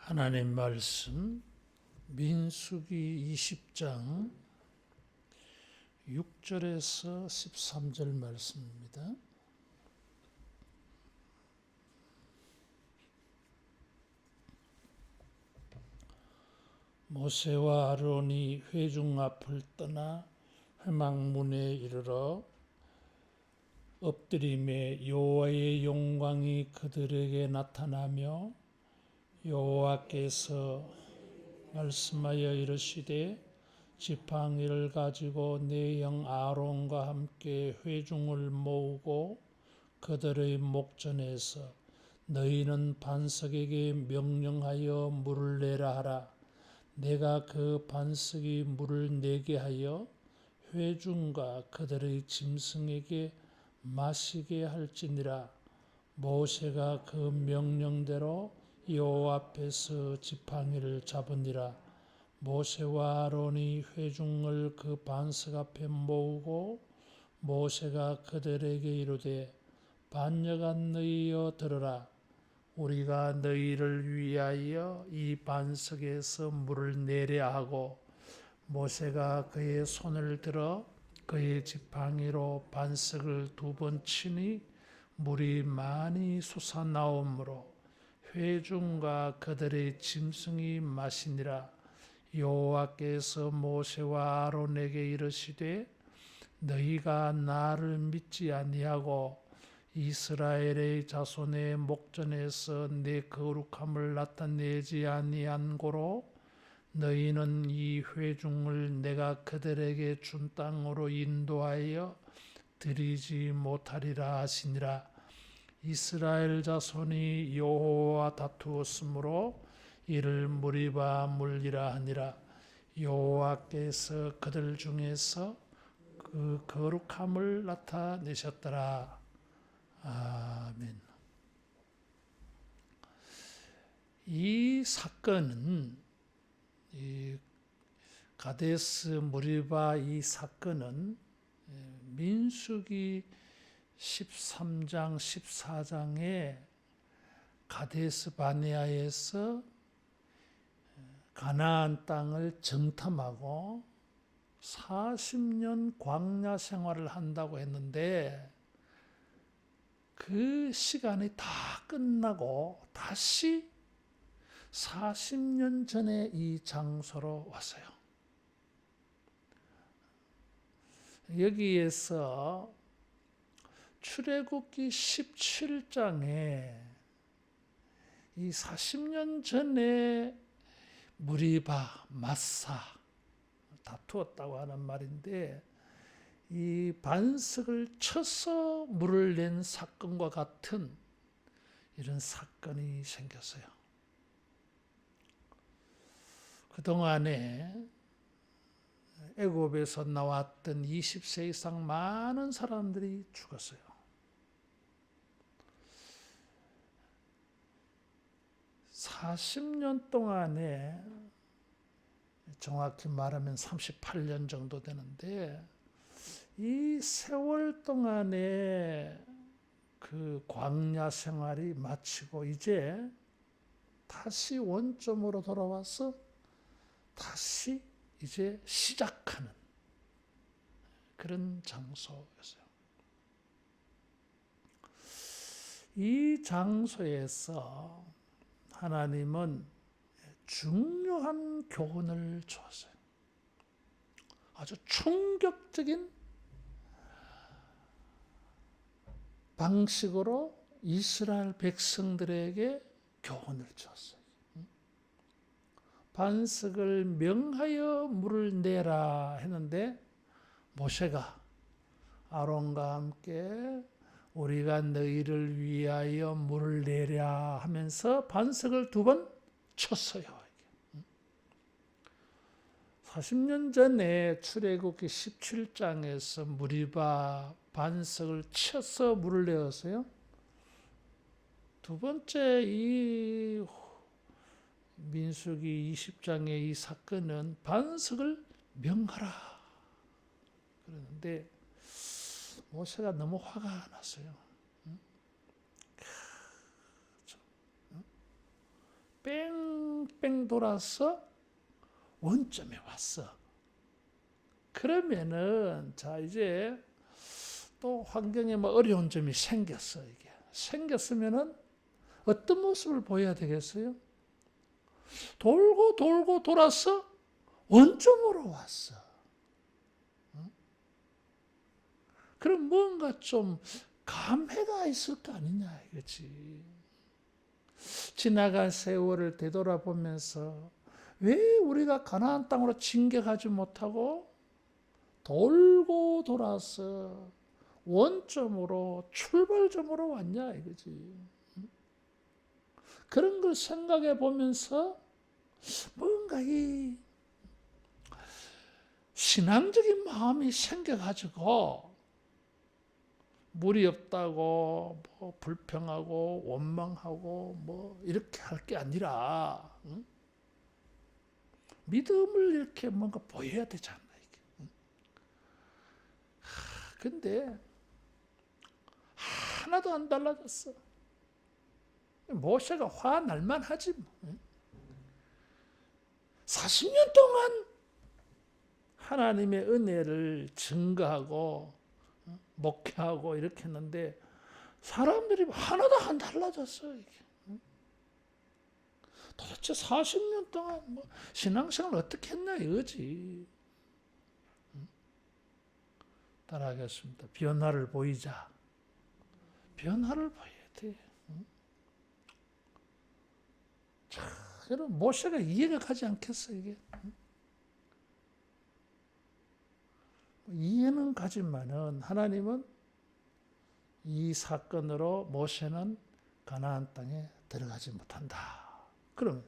하나님 말씀 민수기 20장 6절에서 13절 말씀입니다. 모세와 아론이 회중 앞을 떠나 회막문에 이르러 엎드림에 여호와의 영광이 그들에게 나타나며 여호와께서 말씀하여 이르시되 지팡이를 가지고 내 형 아론과 함께 회중을 모으고 그들의 목전에서 너희는 반석에게 명령하여 물을 내라 하라. 내가 그 반석이 물을 내게 하여 회중과 그들의 짐승에게 마시게 할지니라. 모세가 그 명령대로 여호와 앞에서 지팡이를 잡으니라. 모세와 아론이 회중을 그 반석 앞에 모으고 모세가 그들에게 이르되 반역아 너희여 들으라. 우리가 너희를 위하여 이 반석에서 물을 내려 하고 모세가 그의 손을 들어 그의 지팡이로 반석을 2번 치니 물이 많이 솟아나오므로 회중과 그들의 짐승이 마시니라. 여호와께서 모세와 아론에게 이르시되 너희가 나를 믿지 아니하고 이스라엘의 자손의 목전에서 내 거룩함을 나타내지 아니한 고로 너희는 이 회중을 내가 그들에게 준 땅으로 인도하여 드리지 못하리라 하시니라. 이스라엘 자손이 여호와와 다투었으므로 이를 무리바 물리라 하니라. 여호와께서 그들 중에서 그 거룩함을 나타내셨더라. 아멘. 이 사건은 이 가데스 무리바 이 사건은 민수기 13장 14장에 가데스 바네아에서 가나안 땅을 정탐하고 40년 광야 생활을 한다고 했는데 그 시간이 다 끝나고 다시 40년 전에 이 장소로 왔어요. 여기에서 출애굽기 17장에 이 40년 전에 무리바, 마사 다투었다고 하는 말인데 이 반석을 쳐서 물을 낸 사건과 같은 이런 사건이 생겼어요. 그동안에 애굽에서 나왔던 20세 이상 많은 사람들이 죽었어요. (40년) 동안에 정확히 말하면 38년 정도 되는데 이 세월 동안에 그 광야 생활이 마치고 이제 다시 원점으로 돌아와서 다시 이제 시작하는 그런 장소였어요. 이 장소에서 하나님은 중요한 교훈을 주었어요. 아주 충격적인 방식으로 이스라엘 백성들에게 교훈을 주었어요. 반석을 명하여 물을 내라 했는데 모세가 아론과 함께 우리가 너희를 위하여 물을 내랴 하면서 반석을 2번 쳤어요. 40년 전에 출애굽기 17장에서 무리바 반석을 쳐서 물을 내었어요. 2번째 이 민수기 20장의 이 사건은 반석을 명하라 그러는데 모세가 너무 화가 났어요. 뺑 뺑뺑 돌아서 원점에 왔어. 그러면은 자 이제 또 환경에 뭐 어려운 점이 생겼어. 이게 생겼으면은 어떤 모습을 보여야 되겠어요? 돌고 돌고 돌아서 원점으로 왔어. 그럼 뭔가 좀 감회가 있을 거 아니냐 이거지. 지나간 세월을 되돌아보면서 왜 우리가 가나안 땅으로 진격하지 못하고 돌고 돌아서 원점으로 출발점으로 왔냐 이거지. 그런 걸 생각해 보면서 뭔가 이 신앙적인 마음이 생겨가지고 물이 없다고 뭐 불평하고 원망하고 뭐 이렇게 할 게 아니라 믿음을 이렇게 뭔가 보여야 되잖아 이게. 근데 하나도 안 달라졌어. 모세가 화날만 하지 뭐. 40년 동안 하나님의 은혜를 증거하고 목회하고 이렇게 했는데 사람들이 하나도 안 달라졌어 이게. 도대체 40년 동안 뭐 신앙생활 어떻게 했나 이거지. 따라하겠습니다. 변화를 보이자. 변화를 보여야 돼. 자, 여러분 모세가 이해가 가지 않겠어 이게. 이해는 가지만은 하나님은 이 사건으로 모세는 가나안 땅에 들어가지 못한다. 그러면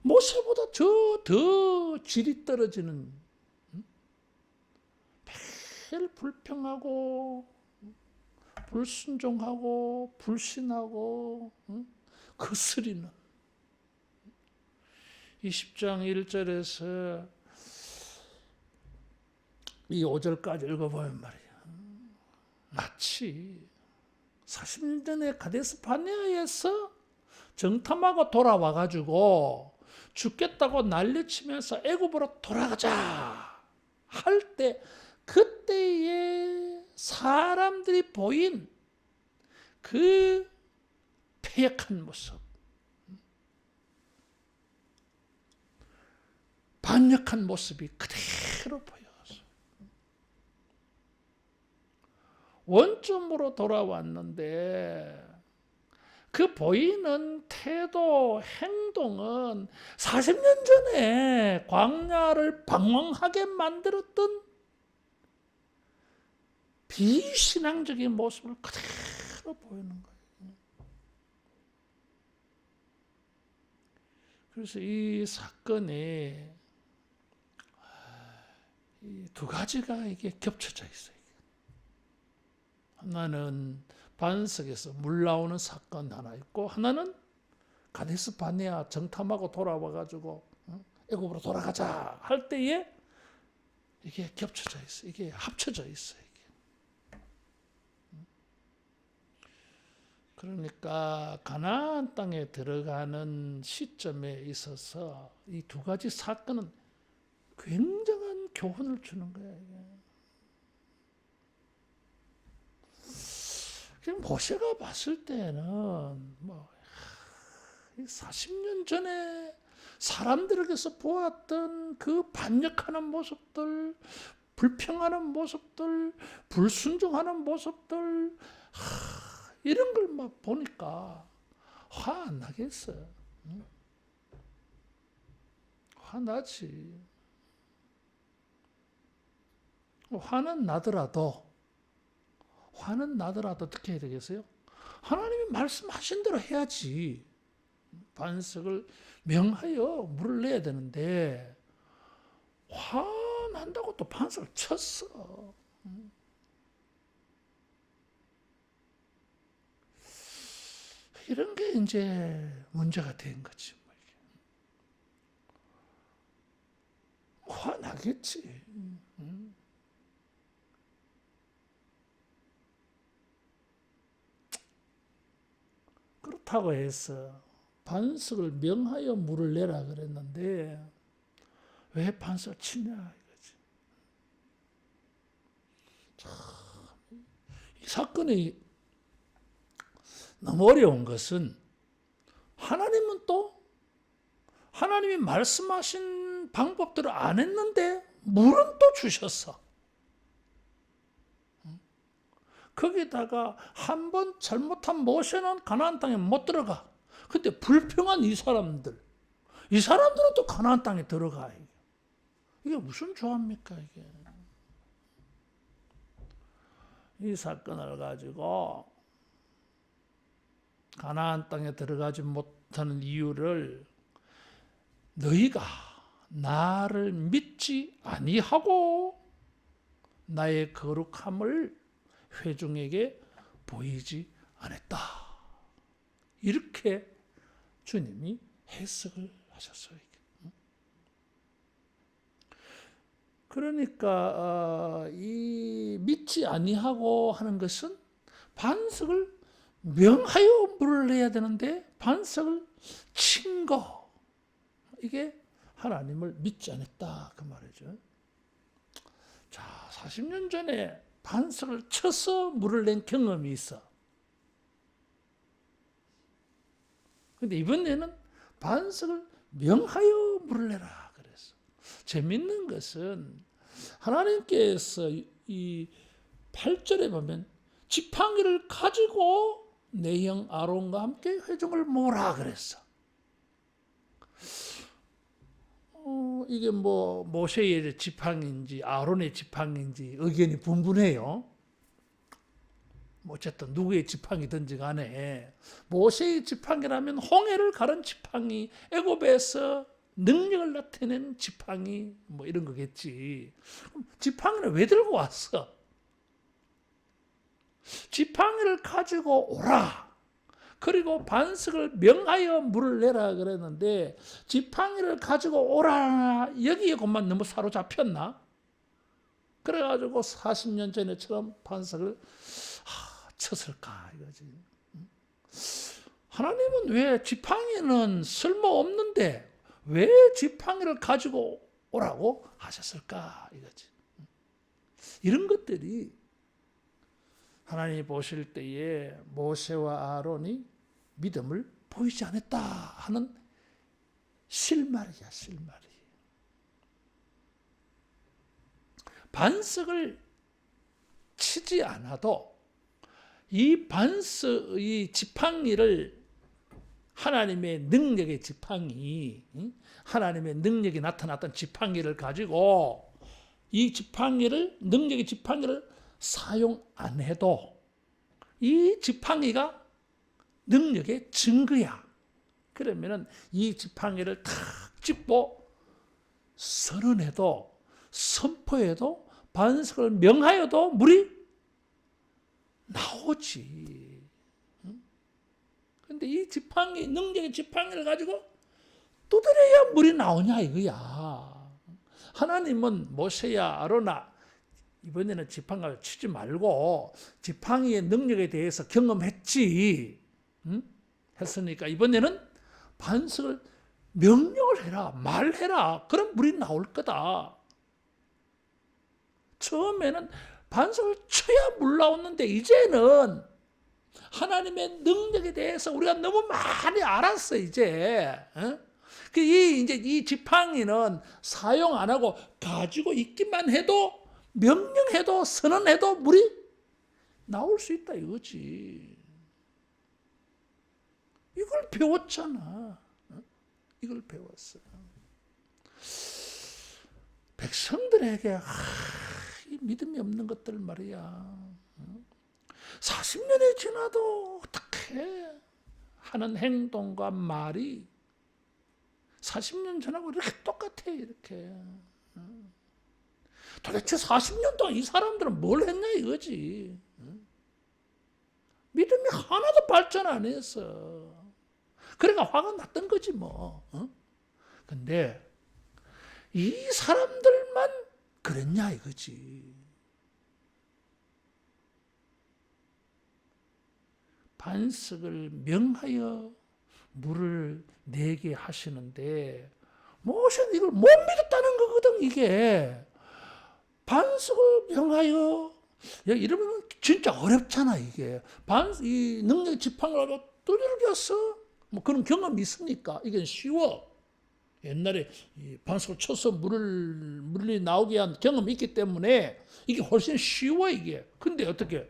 모세보다 더 질이 떨어지는 매일 불평하고 불순종하고 불신하고 거스리는 20장 1절에서 이 5절까지 읽어보면 말이야. 마치 40년 전에 가데스 바네아에서 정탐하고 돌아와가지고 죽겠다고 난리치면서 애굽으로 돌아가자 할 때 그때의 사람들이 보인 그 패역한 모습, 반역한 모습이 그대로 보여서 원점으로 돌아왔는데 그 보이는 태도, 행동은 40년 전에 광야를 방황하게 만들었던 비신앙적인 모습을 그대로 보이는 거예요. 그래서 이 사건이 이 두 가지가 이게 겹쳐져 있어요. 하나는 반석에서 물 나오는 사건 하나 있고 하나는 가데스 바네아 정탐하고 돌아와가지고 애굽으로 돌아가자 할 때에 이게 겹쳐져 있어. 이게 합쳐져 있어. 이게. 그러니까 가나안 땅에 들어가는 시점에 있어서 이 두 가지 사건은 굉장한 교훈을 주는 거야. 이게. 모세가 봤을 때는 뭐 40년 전에 사람들에게서 보았던 그 반역하는 모습들, 불평하는 모습들, 불순종하는 모습들, 이런 걸 막 보니까 화 안 나겠어. 화나지. 화는 나더라도 어떻게 해야 되겠어요? 하나님이 말씀하신 대로 해야지. 반석을 명하여 물을 내야 되는데 화난다고 또 반석을 쳤어. 이런 게 이제 문제가 된 거지. 화나겠지. 그렇다고 해서 반석을 명하여 물을 내라 그랬는데 왜 반석을 치냐 이거지. 참, 이 사건이 너무 어려운 것은 하나님은 또 하나님이 말씀하신 방법대로 안 했는데 물은 또 주셨어. 거기다가 한 번 잘못한 모세는 가나안 땅에 못 들어가. 근데 불평한 이 사람들은 또 가나안 땅에 들어가. 이게 무슨 조합입니까 이게. 이 사건을 가지고 가나안 땅에 들어가지 못하는 이유를 너희가 나를 믿지 아니하고 나의 거룩함을 회중에게 보이지 않았다. 이렇게 주님이 해석을 하셨어요. 그러니까 이 믿지 아니하고 하는 것은 반석을 명하여 물을 내야 되는데 반석을 친 거, 이게 하나님을 믿지 않았다 그 말이죠. 자, 40년 전에 반석을 쳐서 물을 낸 경험이 있어. 근데 이번에는 반석을 명하여 물을 내라 그랬어. 재밌는 것은 하나님께서 이 8절에 보면 지팡이를 가지고 내 형 아론과 함께 회중을 모으라 그랬어. 이게 뭐 모세의 지팡이인지 아론의 지팡이인지 의견이 분분해요. 어쨌든 누구의 지팡이든지 간에 모세의 지팡이라면 홍해를 가른 지팡이, 애굽에서 능력을 나타낸 지팡이 뭐 이런 거겠지. 그럼 지팡이를 왜 들고 왔어? 지팡이를 가지고 오라. 그리고 반석을 명하여 물을 내라 그랬는데 지팡이를 가지고 오라 여기에 것만 너무 사로잡혔나? 그래가지고 40년 전에처럼 반석을 쳤을까 이거지. 하나님은 왜 지팡이는 쓸모없는데 왜 지팡이를 가지고 오라고 하셨을까 이거지. 이런 것들이 하나님이 보실 때에 모세와 아론이 믿음을 보이지 않았다 하는 실말이야, 실말이. 반석을 치지 않아도 이 반석, 이 지팡이를 하나님의 능력의 지팡이, 하나님의 능력이 나타났던 지팡이를 가지고 이 지팡이를, 능력의 지팡이를 사용 안 해도 이 지팡이가 능력의 증거야. 그러면은 이 지팡이를 탁 짚고 선언해도 선포해도 반석을 명하여도 물이 나오지. 근데 이 지팡이, 능력의 지팡이를 가지고 두드려야 물이 나오냐 이거야. 하나님은 모세야 아론아 이번에는 지팡이를 치지 말고 지팡이의 능력에 대해서 경험했지. 했으니까 이번에는 반석을 명령을 해라. 말해라. 그럼 물이 나올 거다. 처음에는 반석을 쳐야 물 나왔는데 이제는 하나님의 능력에 대해서 우리가 너무 많이 알았어 이제. 이제 이 지팡이는 사용 안 하고 가지고 있기만 해도 명령해도 선언해도 물이 나올 수 있다 이거지. 이걸 배웠잖아. 이걸 배웠어. 백성들에게 이 믿음이 없는 것들 말이야. 40년이 지나도 어떻게 하는 행동과 말이 40년 전하고 이렇게 똑같아 이렇게. 도대체 40년 동안 이 사람들은 뭘 했냐 이거지. 믿음이 하나도 발전 안 했어. 그러니까 화가 났던 거지 뭐. 근데 이 사람들만 그랬냐 이거지. 반석을 명하여 물을 내게 하시는데 모세는 이걸 못 믿었다는 거거든. 이게 반석을 명하여, 이러면 진짜 어렵잖아. 이게 이 능력 지팡이를 가지고 두들겼어. 뭐 그런 경험이 있습니까? 이게 쉬워. 옛날에 이 반석을 쳐서 물이 나오게 한 경험이 있기 때문에 이게 훨씬 쉬워. 이게 근데 어떻게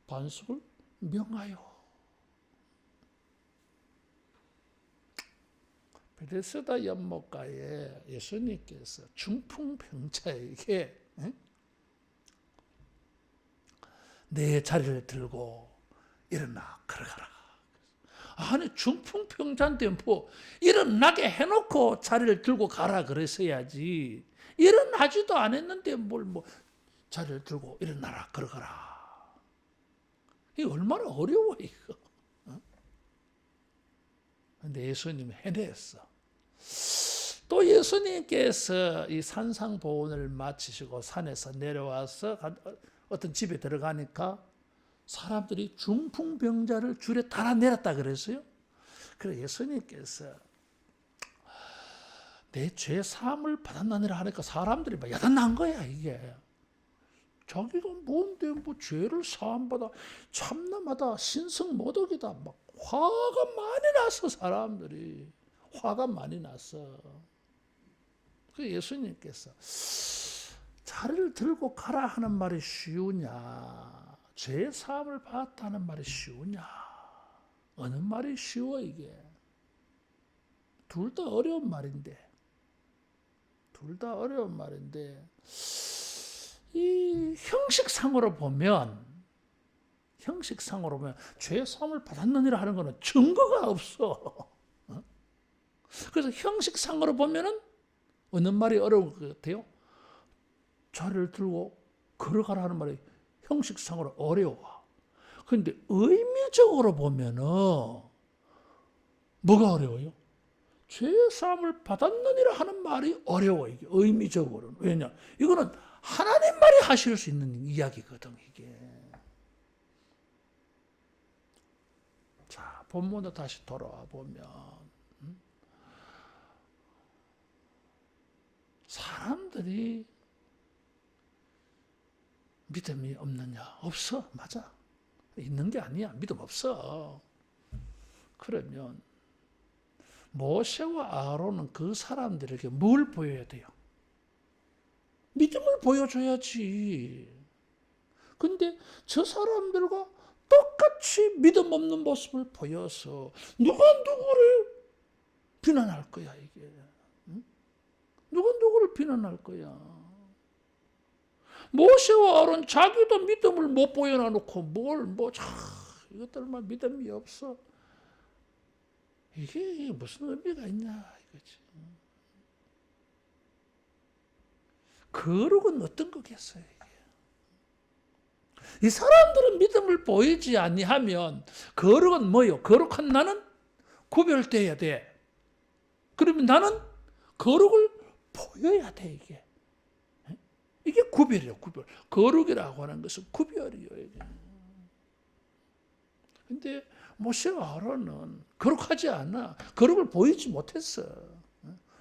반석을 명하여. 베데스다 연못가에 예수님께서 중풍병자에게 내 자리를 들고 일어나 걸어가라. 아니 중풍병자한테 뭐 일어나게 해놓고 자리를 들고 가라 그랬어야지. 일어나지도 않았는데 뭘 뭐 자리를 들고 일어나라 걸어가라. 이게 얼마나 어려워 이거. 근데 예수님 해냈어. 또 예수님께서 이 산상보훈을 마치시고 산에서 내려와서 어떤 집에 들어가니까 사람들이 중풍병자를 줄에 달아내렸다 그랬어요. 그래서 예수님께서 내 죄 사함을 받았나니라 하니까 사람들이 막 야단난 거야. 이게 자기가 뭔데 뭐 죄를 사함받아 참남하다 신성모독이다 막 화가 많이 났어. 사람들이 화가 많이 났어. 그 예수님께서 자리를 들고 가라 하는 말이 쉬우냐, 죄 사함을 받았다는 말이 쉬우냐, 어느 말이 쉬워? 이게 둘 다 어려운 말인데, 이 형식상으로 보면 죄 사함을 받았느니라 하는 것은 증거가 없어. 그래서 형식상으로 보면은 어느 말이 어려울 것 같아요? 자리를 들고 걸어가라 하는 말이 형식상으로 어려워. 그런데 의미적으로 보면은 뭐가 어려워요? 죄 사함을 받았느니라 하는 말이 어려워. 이게 의미적으로는. 왜냐? 이거는 하나님 말이 하실 수 있는 이야기거든. 이게. 자, 본문으로 다시 돌아와 보면 사람들이 믿음이 없느냐? 없어. 맞아. 있는 게 아니야. 믿음 없어. 그러면 모세와 아론은 그 사람들에게 뭘 보여야 돼요? 믿음을 보여줘야지. 근데 저 사람들과 똑같이 믿음 없는 모습을 보여서 누가 누구를 비난할 거야, 이게. 누가 누구를 비난할 거야. 모세와 아론 자기도 믿음을 못 보여놔놓고 이것들만 믿음이 없어. 이게 무슨 의미가 있냐 이거지. 거룩은 어떤 거겠어요? 이 사람들은 믿음을 보이지 아니하면 거룩은 뭐요? 거룩한 나는 구별돼야 돼. 그러면 나는 거룩을 보여야 돼. 이게 구별이에요. 구별. 거룩이라고 하는 것은 구별이에요. 근데 모세와 아론은 거룩하지 않아. 거룩을 보이지 못했어.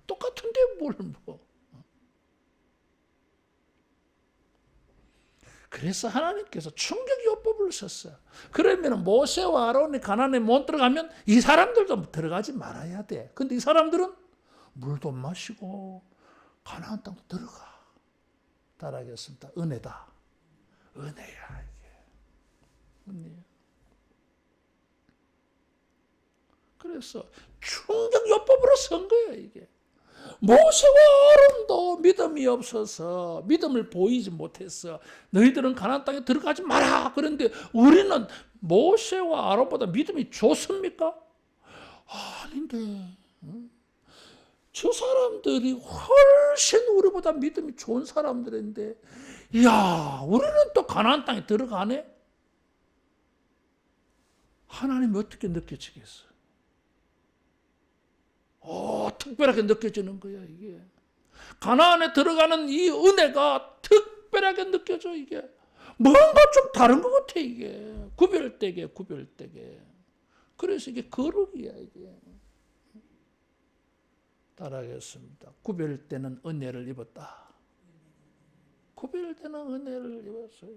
똑같은데 뭘 뭐. 그래서 하나님께서 충격요법을 썼어요. 그러면 모세와 아론이 가나안에 못 들어가면 이 사람들도 들어가지 말아야 돼. 근데 이 사람들은 물도 마시고 가나안 땅도 들어가. 따라하겠습니다. 은혜다. 은혜야 이게. 은혜야. 그래서 충격요법으로 쓴 거야 이게. 모세와 아론도 믿음이 없어서 믿음을 보이지 못했어. 너희들은 가나안 땅에 들어가지 마라. 그런데 우리는 모세와 아론보다 믿음이 좋습니까? 아닌데. 저 사람들이 훨씬 우리보다 믿음이 좋은 사람들인데, 이야, 우리는 또 가나안 땅에 들어가네? 하나님이 어떻게 느껴지겠어? 특별하게 느껴지는 거야, 이게. 가나안에 들어가는 이 은혜가 특별하게 느껴져, 이게. 뭔가 좀 다른 것 같아, 이게. 구별되게. 그래서 이게 거룩이야 이게. 따라하겠습니다. 구별되는 은혜를 입었다. 구별되는 은혜를 입었어요.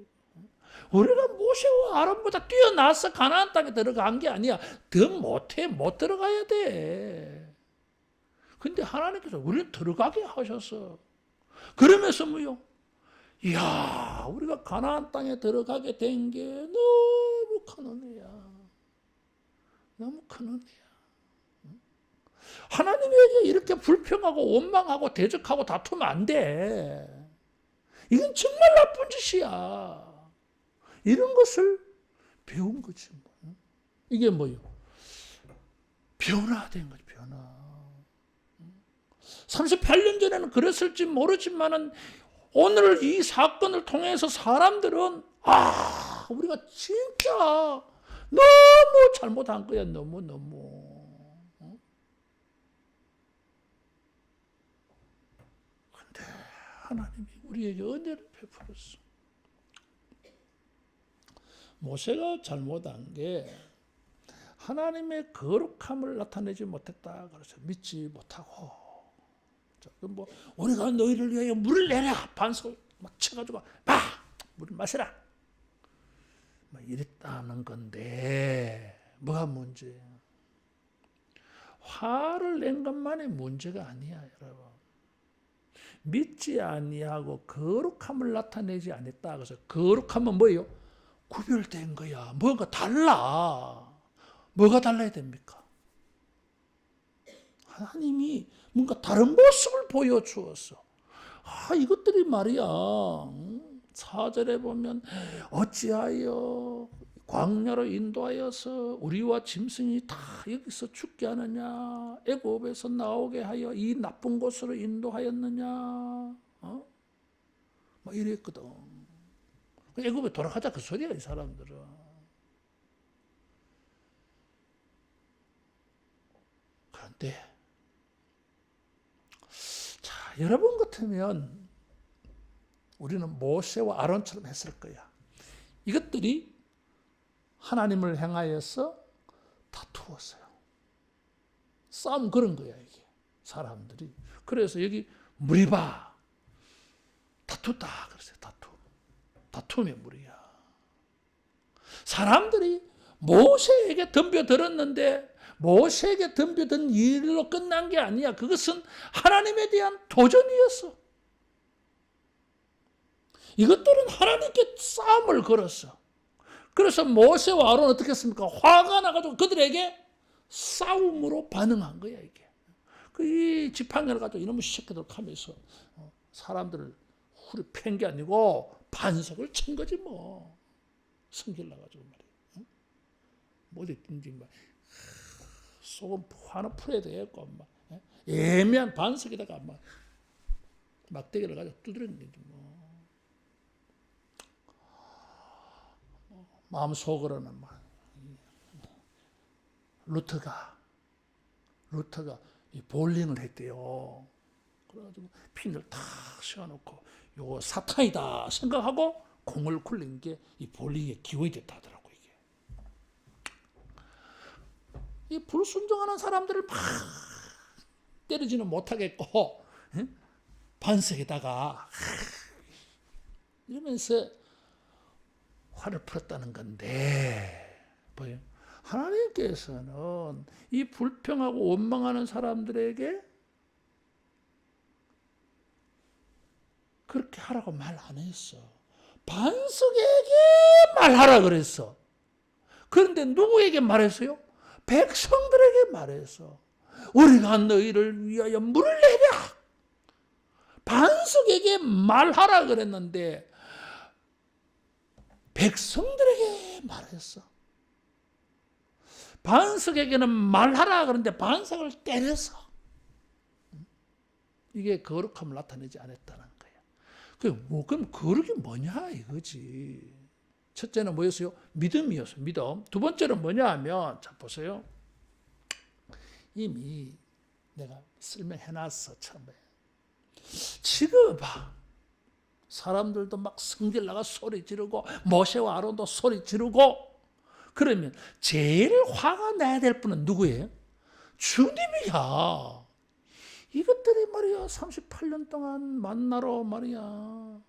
우리가 모세와 아론보다 뛰어나서 가나안 땅에 들어간 게 아니야. 더 못해 못 들어가야 돼. 근데 하나님께서 우리를 들어가게 하셨어. 그러면서 뭐요? 이야, 우리가 가나안 땅에 들어가게 된 게 너무 큰 은혜야. 너무 큰 은혜야. 하나님에게 이렇게 불평하고 원망하고 대적하고 다투면 안 돼. 이건 정말 나쁜 짓이야. 이런 것을 배운 거지. 이게 뭐요? 변화된 거지, 변화. 38년 전에는 그랬을지 모르지만은 오늘 이 사건을 통해서 사람들은 우리가 진짜 너무 잘못한 거야. 너무. 근데 하나님이 우리에게 은혜를 베풀었어. 모세가 잘못한 게 하나님의 거룩함을 나타내지 못했다. 그래서 믿지 못하고, 뭐 우리가 너희를 위하여 물을 내라 반석을 막 쳐가지고 물을 마시라 뭐 이랬다는 건데, 뭐가 문제야? 화를 낸 것만이 문제가 아니야, 여러분. 믿지 아니하고 거룩함을 나타내지 않았다. 그래서 거룩함은 뭐예요? 구별된 거야. 뭔가 달라. 뭐가 달라야 됩니까? 하나님이 뭔가 다른 모습을 보여주었어. 이것들이 말이야. 4절에 보면 어찌하여 광야로 인도하여서 우리와 짐승이 다 여기서 죽게 하느냐, 애굽에서 나오게 하여 이 나쁜 곳으로 인도하였느냐, 막 이랬거든. 애굽에 돌아가자 그 소리야, 이 사람들은. 그런데 자, 여러분 같으면 우리는 모세와 아론처럼 했을 거야. 이것들이 하나님을 향하여서 다투었어요. 싸움 그런 거야, 이게. 사람들이. 그래서 여기 무리바 다투다 그랬어요. 다툼의 무리야. 사람들이 모세에게 덤벼들었는데 모세에게 덤벼든 일로 끝난 게 아니야. 그것은 하나님에 대한 도전이었어. 이것들은 하나님께 싸움을 걸었어. 그래서 모세와 아론은 어떻게 했습니까? 화가 나가지고 그들에게 싸움으로 반응한 거야, 이게. 이 지팡이를 가지고 이놈의 새끼들 하면서 사람들을 후리 팬 게 아니고 반석을 친 거지 뭐. 성질 나가지고 말이야. 뭐 어디든지 막 속은 화는 풀어야 되겠고 막 애매한 반석에다가 막 막대기를 가지고 두드리는 거지 뭐. 마음속으로는 막 루터가 이 볼링을 했대요. 그래가지고 핀을 탁 씌워놓고 요거 사탄이다 생각하고 공을 굴린 게 이 볼링의 기원이 됐다 하더라고. 이게 이 불순종하는 사람들을 막 때리지는 못하겠고 반석에다가 이러면서 화를 풀었다는 건데, 뭐예요? 하나님께서는 이 불평하고 원망하는 사람들에게 그렇게 하라고 말 안 했어. 반석에게 말하라 그랬어. 그런데 누구에게 말했어요? 백성들에게 말했어. 우리가 너희를 위하여 물을 내랴. 반석에게 말하라 그랬는데 백성들에게 말했어. 반석에게는 말하라 그러는데 반석을 때려서. 이게 거룩함을 나타내지 않았다는 거야. 그럼 거룩이 뭐냐 이거지. 첫째는 뭐였어요? 믿음이었어요. 믿음. 두 번째는 뭐냐 하면, 자 보세요. 이미 내가 설명해놨어 처음에. 지금 봐. 사람들도 막 성질 나가 소리 지르고 모세와 아론도 소리 지르고, 그러면 제일 화가 나야 될 분은 누구예요? 주님이야. 이것들이 말이야 38년 동안 만나러 말이야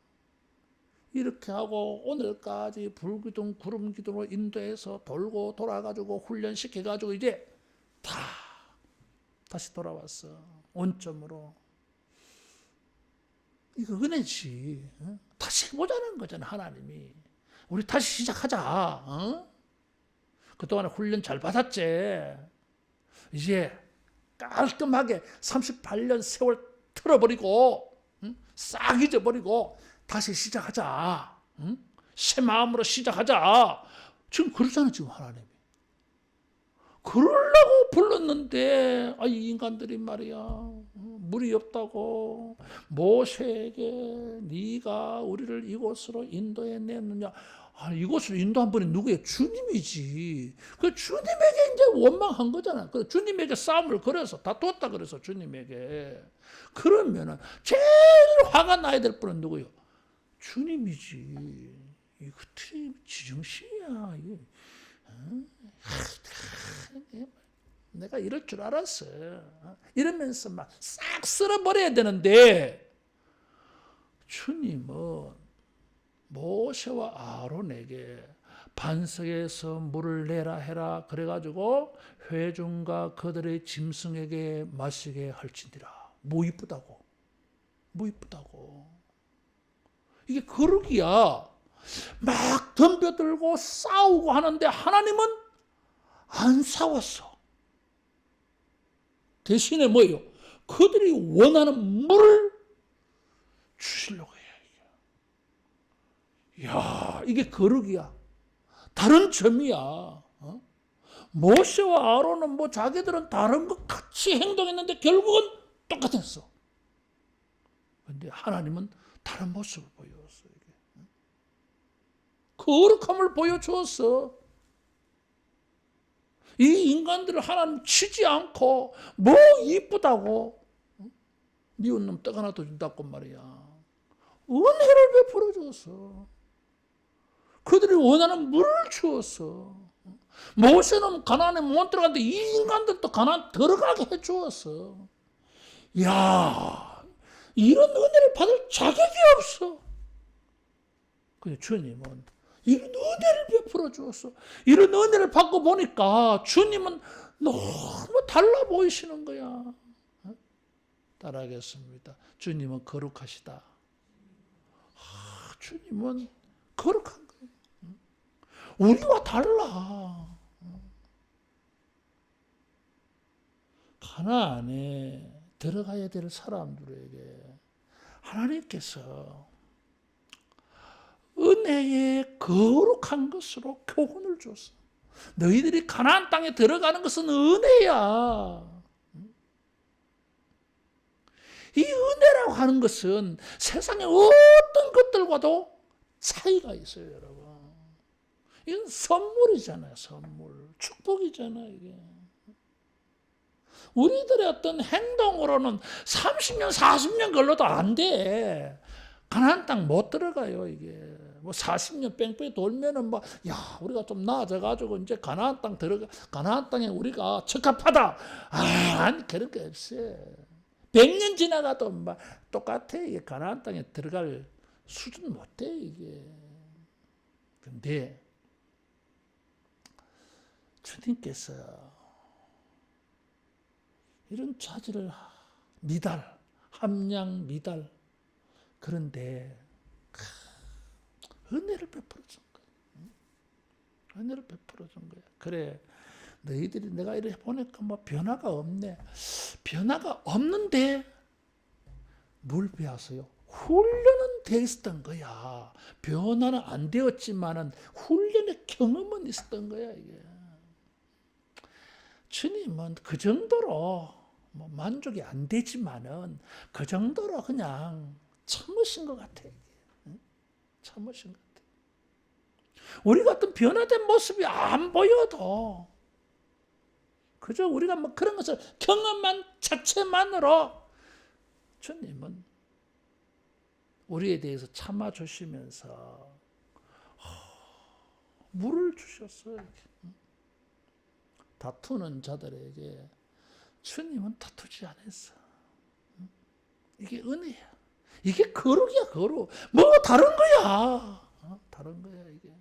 이렇게 하고 오늘까지 불기둥 구름기둥으로 인도해서 돌고 돌아가지고 훈련시켜가지고 이제 다 다시 돌아왔어. 원점으로. 이거 은혜지. 다시 해보자는 거잖아 하나님이. 우리 다시 시작하자. 그동안에 훈련 잘 받았지. 이제 깔끔하게 38년 세월 틀어버리고 싹 잊어버리고 다시 시작하자. 새 마음으로 시작하자. 지금 그러잖아 지금 하나님이. 그러려고 불렀는데 이 인간들이 말이야 물이 없다고 모세에게 네가 우리를 이곳으로 인도해 냈느냐. 이곳으로 인도한 분이 누구예요? 주님이지. 그 주님에게 이제 원망한 거잖아. 그 주님에게 싸움을 걸어서 다투었다 그래서 주님에게. 그러면은 제일 화가 나야 될 분은 누구예요? 주님이지. 이거 지정신이야. 내가 이럴 줄 알았어. 이러면서 막 싹 쓸어버려야 되는데 주님은 모세와 아론에게 반석에서 물을 내라 해라 그래가지고 회중과 그들의 짐승에게 마시게 할지니라. 뭐 이쁘다고. 이게 거룩이야. 막 덤벼들고 싸우고 하는데 하나님은 안 싸웠어. 대신에 뭐예요? 그들이 원하는 물을 주시려고 해요. 이야, 이게 거룩이야. 다른 점이야. 모세와 아론은 뭐 자기들은 다른 것 같이 행동했는데 결국은 똑같았어. 그런데 하나님은 다른 모습을 보여줬어. 거룩함을 보여주었어. 이 인간들을 하나님 치지 않고 뭐 이쁘다고 미운 놈 떡 하나 더 준다고 말이야. 은혜를 베풀어 주었어. 그들이 원하는 물을 주었어. 모세는 가나안에 못 들어갔는데 이 인간들도 가나안 들어가게 해 주었어. 이야, 이런 은혜를 받을 자격이 없어. 근데 주님은 이런 은혜를 베풀어 주었어. 이런 은혜를 받고 보니까 주님은 너무 달라 보이시는 거야. 따라하겠습니다. 주님은 거룩하시다. 주님은 거룩한 거예요. 우리와 달라. 가나안에 들어가야 될 사람들에게 하나님께서 은혜의 거룩한 것으로 교훈을 줬어. 너희들이 가나안 땅에 들어가는 것은 은혜야. 이 은혜라고 하는 것은 세상의 어떤 것들과도 차이가 있어요, 여러분. 이건 선물이잖아요, 선물. 축복이잖아요, 이게. 우리들의 어떤 행동으로는 30년, 40년 걸려도 안 돼. 가나안 땅 못 들어가요, 이게. 뭐 40년 뺑뺑이 돌면은 우리가 좀 나아져가지고 이제 가나안 땅에 우리가 적합하다. 아니, 그런 게 없어요. 100년 지나가도 똑같아. 이게 가나안 땅에 들어갈 수준 못 돼, 이게. 근데 주님께서 이런 차질을 함량 미달. 그런데 은혜를 베풀어 준 거야. 은혜를 베풀어 준 거야. 그래, 너희들이 내가 이렇게 보니까 변화가 없네. 변화가 없는데 뭘 배웠어요? 훈련은 돼 있었던 거야. 변화는 안 되었지만은 훈련의 경험은 있었던 거야, 이게. 주님은 그 정도로 만족이 안 되지만은 그 정도로 그냥 참으신 것 같아. 참으신 것 같아. 우리 같은 변화된 모습이 안 보여도 그저 우리가 그런 것을 경험한 자체만으로 주님은 우리에 대해서 참아주시면서 물을 주셨어요. 다투는 자들에게 주님은 다투지 않았어. 이게 은혜야. 이게 거룩이야, 거룩. 뭐 다른 거야. 다른 거야, 이게.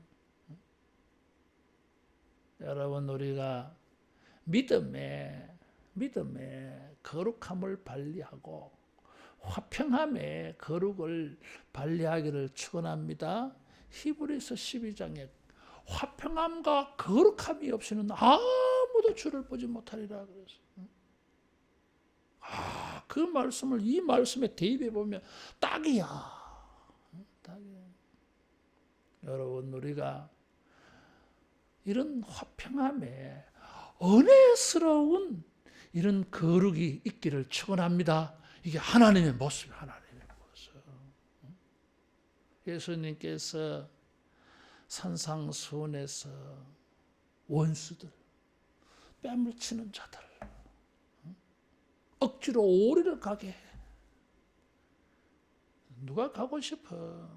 여러분, 우리가 믿음의 거룩함을 발휘하고 화평함의 거룩을 발휘하기를 축원합니다. 히브리서 12장에 화평함과 거룩함이 없이는 아무도 주를 보지 못하리라 그랬어요. 그 말씀을 이 말씀에 대입해 보면 딱이야. 딱이야. 여러분, 우리가 이런 화평함에 은혜스러운 이런 거룩이 있기를 축원합니다. 이게 하나님의 모습이에요. 하나님의 모습. 예수님께서 산상수훈에서 원수들, 뺨을 치는 자들, 억지로 오리를 가게 해. 누가 가고 싶어?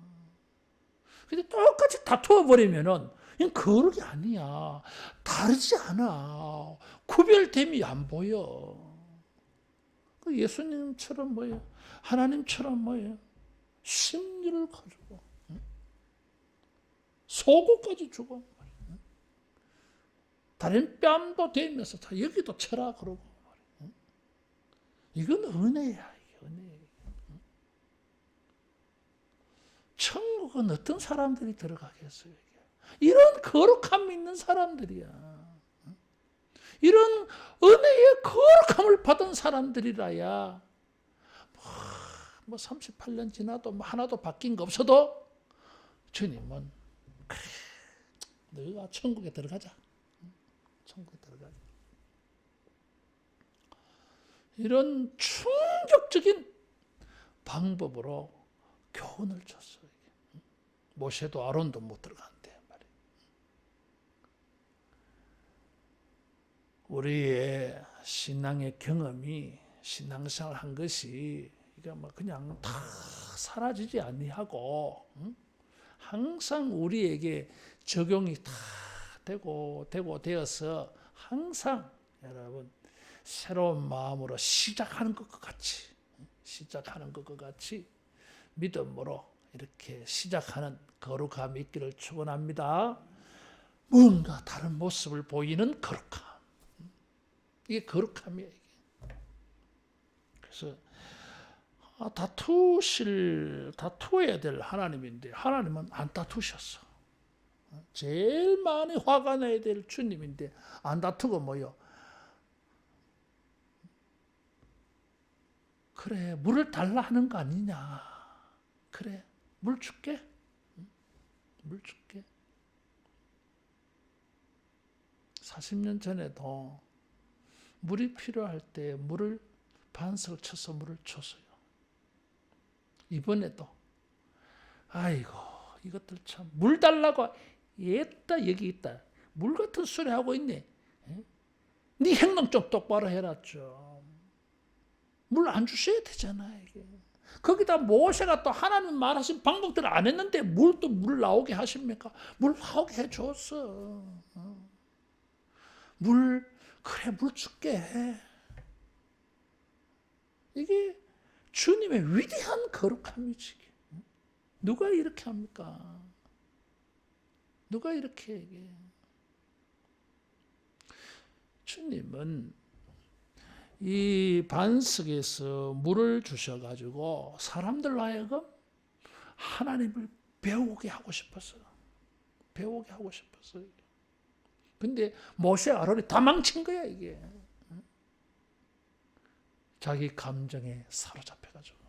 근데 똑같이 다투어 버리면은 이건 거룩이 아니야. 다르지 않아. 구별됨이 안 보여. 예수님처럼 뭐예요? 하나님처럼 뭐예요? 심리를 가지고 속옷까지 주고 다른 뺨도 대면서 다 여기도 쳐라 그러고 이건 은혜야. 은혜. 천국은 어떤 사람들이 들어가겠어요? 이런 거룩함 있는 사람들이야. 이런 은혜의 거룩함을 받은 사람들이라야 뭐 38년 지나도 뭐 하나도 바뀐 거 없어도 주님은 그래, 너희가 천국에 들어가자. 천국에 들어가자. 이런 충격적인 방법으로 교훈을 줬어요. 모세도 아론도 못 들어간대 말이에요. 우리의 신앙의 경험이 신앙생활 한 것이 이게 뭐 그냥 다 사라지지 아니하고 항상 우리에게 적용이 다 되고 되어서 항상 여러분 새로운 마음으로 시작하는 것과 같이 믿음으로 이렇게 시작하는 거룩함이 있기를 축원합니다. 뭔가 다른 모습을 보이는 거룩함. 이게 거룩함이에요. 이게. 그래서 다투어야 될 하나님인데 하나님은 안 다투셨어. 제일 많이 화가 나야 될 주님인데 안 다투고 뭐요? 그래, 물을 달라 하는 거 아니냐. 그래, 물 줄게. 물 줄게. 40년 전에도 물이 필요할 때 물을 반석을 쳐서 물을 줬어요. 이번에도 아이고 이것들 참 물 달라고 얘다 여기 있다. 물 같은 소리 하고 있네. 네 행동 좀 똑바로 해라 좀. 물 안 주셔야 되잖아 이게. 거기다 모세가 또 하나님 말하신 방법들을 안 했는데 물 나오게 하십니까? 물 나오게 해줬어. 물 줄게. 이게 주님의 위대한 거룩함이지. 누가 이렇게 합니까? 누가 이렇게 얘기해? 주님은 이 반석에서 물을 주셔가지고 사람들로 하여금 하나님을 배우게 하고 싶었어요. 배우게 하고 싶었어요. 근데 모세 아론이 다 망친 거야 이게. 자기 감정에 사로잡혀가지고.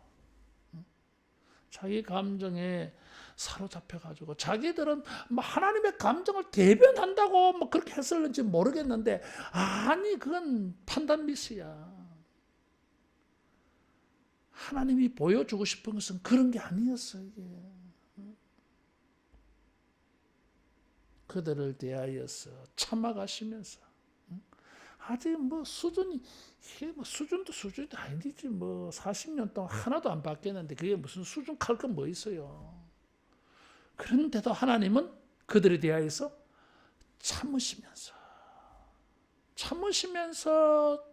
자기 감정에 사로잡혀가지고 자기들은 뭐 하나님의 감정을 대변한다고 뭐 그렇게 했을는지 모르겠는데 아니 그건 판단 미스야. 하나님이 보여주고 싶은 것은 그런 게 아니었어 이게. 그들을 대하여서 참아가시면서 아직 뭐 수준이 수준도 아니지 뭐 40년 동안 하나도 안 바뀌었는데 그게 무슨 수준 칼 건 뭐 있어요. 그런데도 하나님은 그들에 대하여서 참으시면서 참으시면서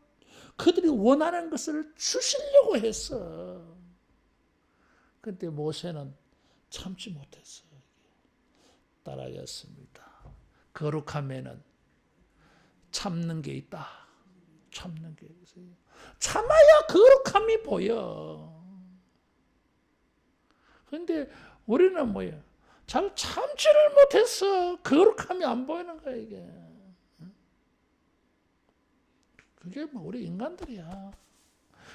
그들이 원하는 것을 주시려고 했어. 그런데 모세는 참지 못했어. 따라했습니다. 거룩함에는 참는 게 있다. 참는 게 있어요. 참아야 거룩함이 보여. 그런데 우리는 뭐야? 잘 참지를 못했어. 거룩함이 안 보이는 거야 이게. 그게 뭐 우리 인간들이야.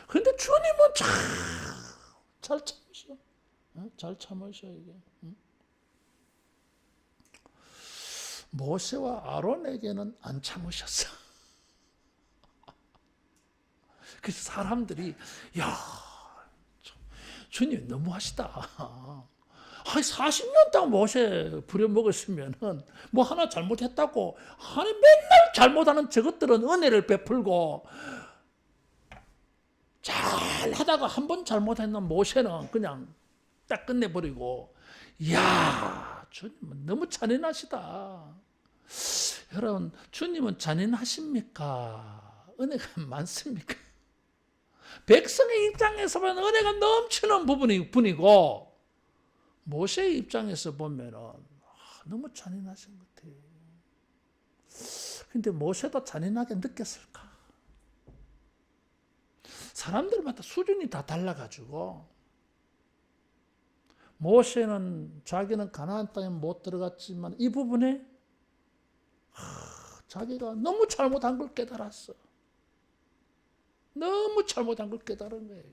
그런데 주님은 잘 참으셔. 잘 참으셔 이게. 모세와 아론에게는 안 참으셨어. 그래서 사람들이 야, 주님 너무하시다. 40년 동안 모세 부려먹었으면은 뭐 하나 잘못했다고 아니 맨날 잘못하는 저것들은 은혜를 베풀고 잘 하다가 한 번 잘못했는 모세는 그냥 딱 끝내버리고 이야 주님은 너무 잔인하시다. 여러분 주님은 잔인하십니까? 은혜가 많습니까? 백성의 입장에서 보면 은혜가 넘치는 분이고 모세의 입장에서 보면은 너무 잔인하신 것 같아요. 근데 모세도 잔인하게 느꼈을까? 사람들마다 수준이 다 달라가지고 모세는 자기는 가나안 땅에 못 들어갔지만 이 부분에 자기가 너무 잘못한 걸 깨달았어. 너무 잘못한 걸 깨달은 거예요.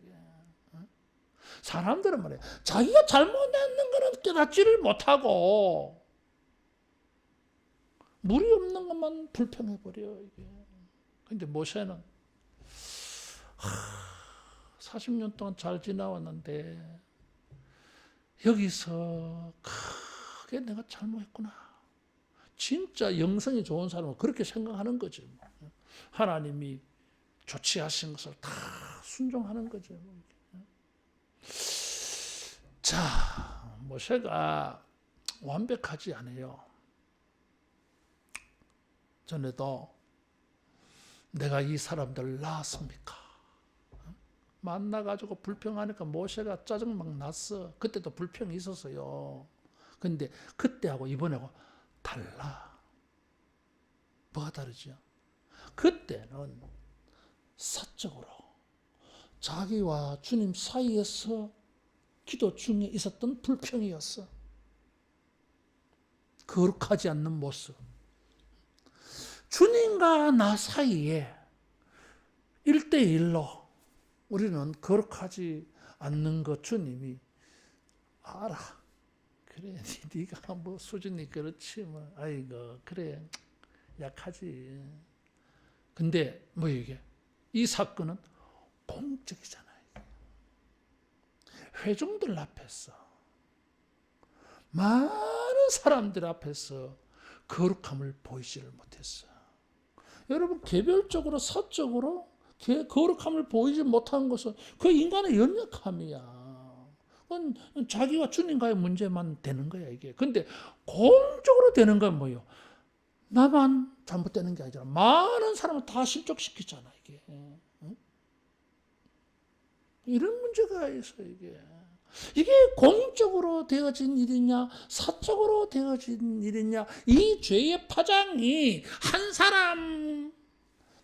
사람들은 말이야 자기가 잘못했는 거는 깨닫지를 못하고 물이 없는 것만 불평해버려 이게. 근데 모세는 40년 동안 잘 지나왔는데 여기서 크게 내가 잘못했구나. 진짜 영성이 좋은 사람은 그렇게 생각하는 거죠. 하나님이 조치하신 것을 다 순종하는 거죠. 자, 모세가 완벽하지 않아요. 전에도 내가 이 사람들을 낳았습니까? 만나가지고 불평하니까 모세가 짜증 막 났어. 그때도 불평이 있었어요. 근데 그때하고 이번하고 달라. 뭐가 다르죠? 그때는 사적으로 자기와 주님 사이에서 기도 중에 있었던 불평이었어. 거룩하지 않는 모습. 주님과 나 사이에 1대1로 우리는 거룩하지 않는 것 주님이 알아. 그래, 네가 뭐 수준이 그렇지 뭐. 아이고 그래 약하지. 근데 뭐 이게 이 사건은 공적이잖아요. 회중들 앞에서 많은 사람들 앞에서 거룩함을 보이지를 못했어. 여러분 개별적으로 사적으로 거룩함을 보이지 못한 것은 그 인간의 연약함이야. 그건 자기와 주님과의 문제만 되는 거야 이게. 근데 공적으로 되는 건 뭐예요? 나만 잘못되는 게 아니라 많은 사람을 다 실족시키잖아 이게. 이런 문제가 있어 이게. 이게 공적으로 되어진 일이냐 사적으로 되어진 일이냐, 이 죄의 파장이 한 사람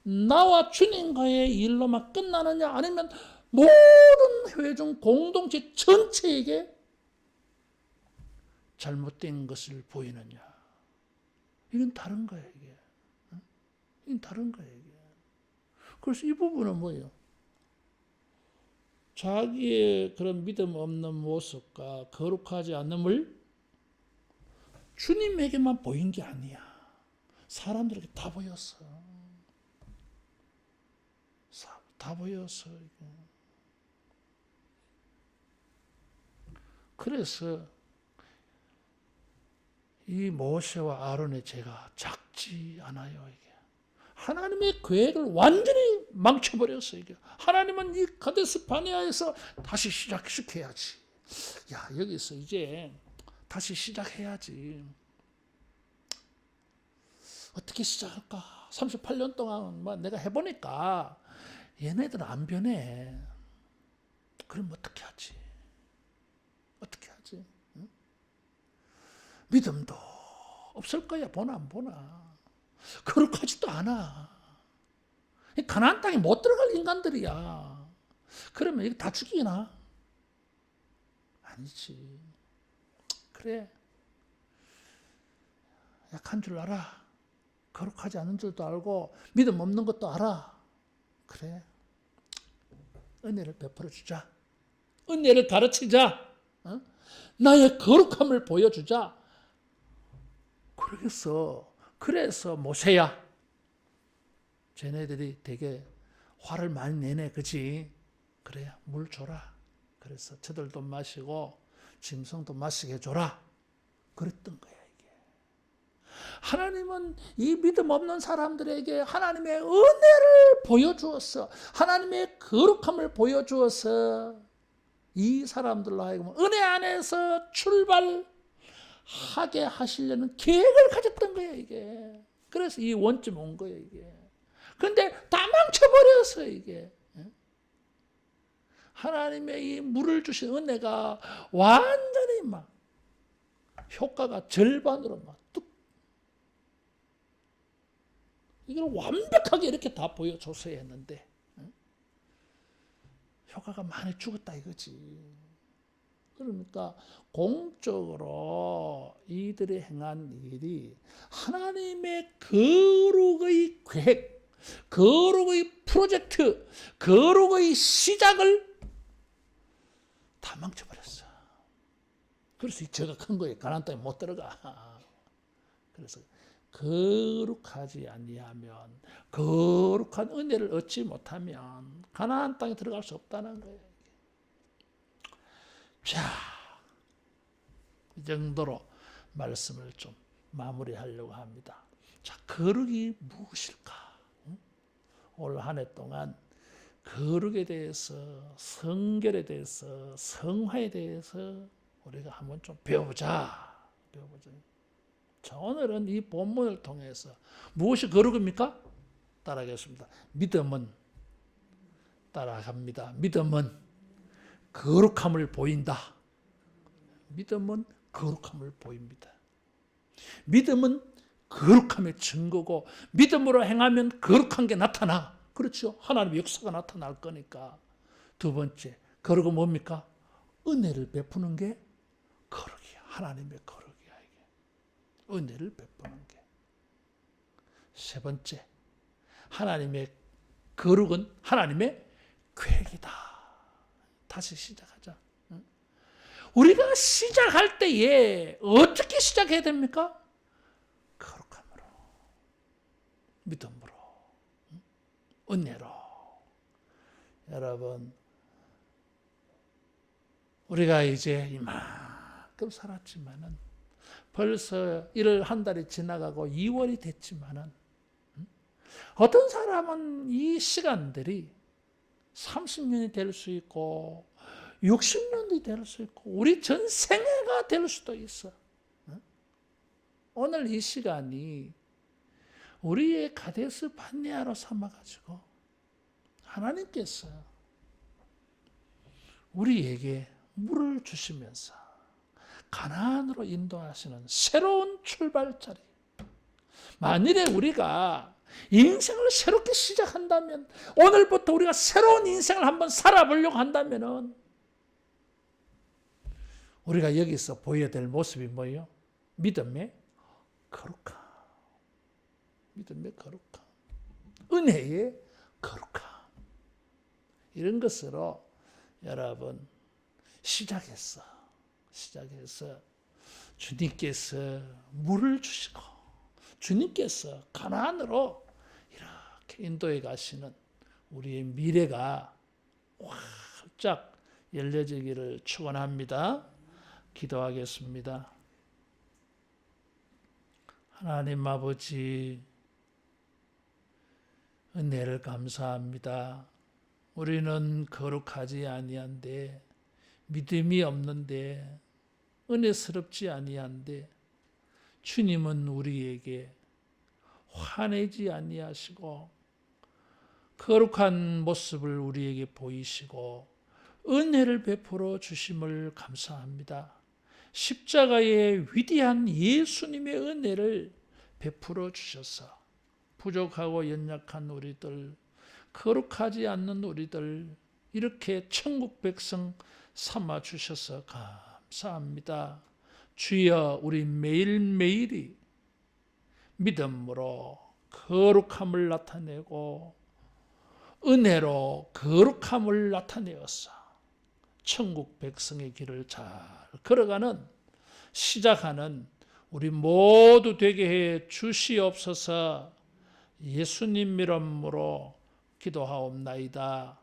나와 주님과의 일로만 끝나느냐 아니면 모든 회중 공동체 전체에게 잘못된 것을 보이느냐, 이건 다른 거야 이게. 이건 다른 거야 이게. 그래서 이 부분은 뭐예요? 자기의 그런 믿음 없는 모습과 거룩하지 않음을 주님에게만 보인 게 아니야. 사람들에게 다 보였어. 다 보였어. 그래서 이 모세와 아론의 죄가 작지 않아요. 이게 하나님의 계획을 완전히 망쳐버렸어. 이게 하나님은 이 가데스 바네아에서 다시 시작시켜야지. 야, 여기서 이제 다시 시작해야지. 어떻게 시작할까 38년 동안 뭐 내가 해보니까 얘네들은 안 변해. 그럼 어떻게 하지? 어떻게 하지? 응? 믿음도 없을 거야. 보나 안 보나. 거룩하지도 않아. 가나안 땅에 못 들어갈 인간들이야. 그러면 이거 다 죽이나? 아니지. 그래. 약한 줄 알아. 거룩하지 않은 줄도 알고 믿음 없는 것도 알아. 그래. 은혜를 베풀어 주자. 은혜를 가르치자. 어? 나의 거룩함을 보여주자. 그래서 모세야. 쟤네들이 되게 화를 많이 내네. 그지? 그래, 물 줘라. 그래서 저들도 마시고 짐승도 마시게 해줘라. 그랬던 거야, 이게. 하나님은 이 믿음 없는 사람들에게 하나님의 은혜를 보여주었어. 하나님의 거룩함을 보여주어서 이 사람들로 하여금 은혜 안에서 출발하게 하시려는 계획을 가졌던 거야, 이게. 그래서 이 원점 온 거야, 이게. 근데 다 망쳐버렸어, 이게. 하나님의 이 물을 주신 은혜가 완전히 막 효과가 절반으로 막 뚝. 이걸 완벽하게 이렇게 다 보여줬어야 했는데 효과가 많이 죽었다 이거지. 그러니까 공적으로 이들이 행한 일이 하나님의 거룩의 계획, 거룩의 프로젝트, 거룩의 시작을 다 망쳐버렸어. 그래서 죄가 큰 거예요. 가나안 땅에 못 들어가. 그래서 거룩하지 아니하면, 거룩한 은혜를 얻지 못하면 가나안 땅에 들어갈 수 없다는 거예요. 자, 이 정도로 말씀을 좀 마무리하려고 합니다. 자, 거룩이 무엇일까? 올 한 해 동안 거룩에 대해서, 성결에 대해서, 성화에 대해서 우리가 한번 좀 배워보자. 자, 오늘은 이 본문을 통해서 무엇이 거룩입니까? 따라하겠습니다. 믿음은 따라갑니다. 믿음은 거룩함을 보인다. 믿음은 거룩함을 보입니다. 믿음은 거룩함의 증거고 믿음으로 행하면 거룩한 게 나타나. 그렇죠. 하나님의 역사가 나타날 거니까. 두 번째, 거룩은 뭡니까? 은혜를 베푸는 게 거룩이야. 하나님의 거룩이야, 이게. 은혜를 베푸는 게. 세 번째, 하나님의 거룩은 하나님의 계획이다. 다시 시작하자. 우리가 시작할 때에 어떻게 시작해야 됩니까? 거룩함으로, 믿음으로, 은혜로. 여러분, 우리가 이제 이만큼 살았지만은 벌써 1월 한 달이 지나가고 2월이 됐지만은 어떤 사람은 이 시간들이 30년이 될 수 있고 60년이 될 수 있고 우리 전 생애가 될 수도 있어. 오늘 이 시간이 우리의 가데스 반네아로 삼아가지고 하나님께서 우리에게 물을 주시면서 가나안으로 인도하시는 새로운 출발자리. 만일에 우리가 인생을 새롭게 시작한다면, 오늘부터 우리가 새로운 인생을 한번 살아보려고 한다면 우리가 여기서 보여야 될 모습이 뭐예요? 믿음의 거룩함. 믿음의 거룩함. 은혜의 거룩함. 이런 것으로 여러분 시작해서 주님께서 물을 주시고 주님께서 가나안으로 이렇게 인도해 가시는 우리의 미래가 활짝 열려지기를 축원합니다. 기도하겠습니다. 하나님 아버지, 은혜를 감사합니다. 우리는 거룩하지 아니한데, 믿음이 없는데, 은혜스럽지 아니한데, 주님은 우리에게 화내지 아니하시고 거룩한 모습을 우리에게 보이시고 은혜를 베풀어 주심을 감사합니다. 십자가의 위대한 예수님의 은혜를 베풀어 주셔서 부족하고 연약한 우리들, 거룩하지 않는 우리들 이렇게 천국 백성 삼아 주셔서 감사합니다. 주여, 우리 매일매일이 믿음으로 거룩함을 나타내고 은혜로 거룩함을 나타내어서 천국 백성의 길을 잘 걸어가는 시작하는 우리 모두 되게 해 주시옵소서. 예수님 이름으로 기도하옵나이다.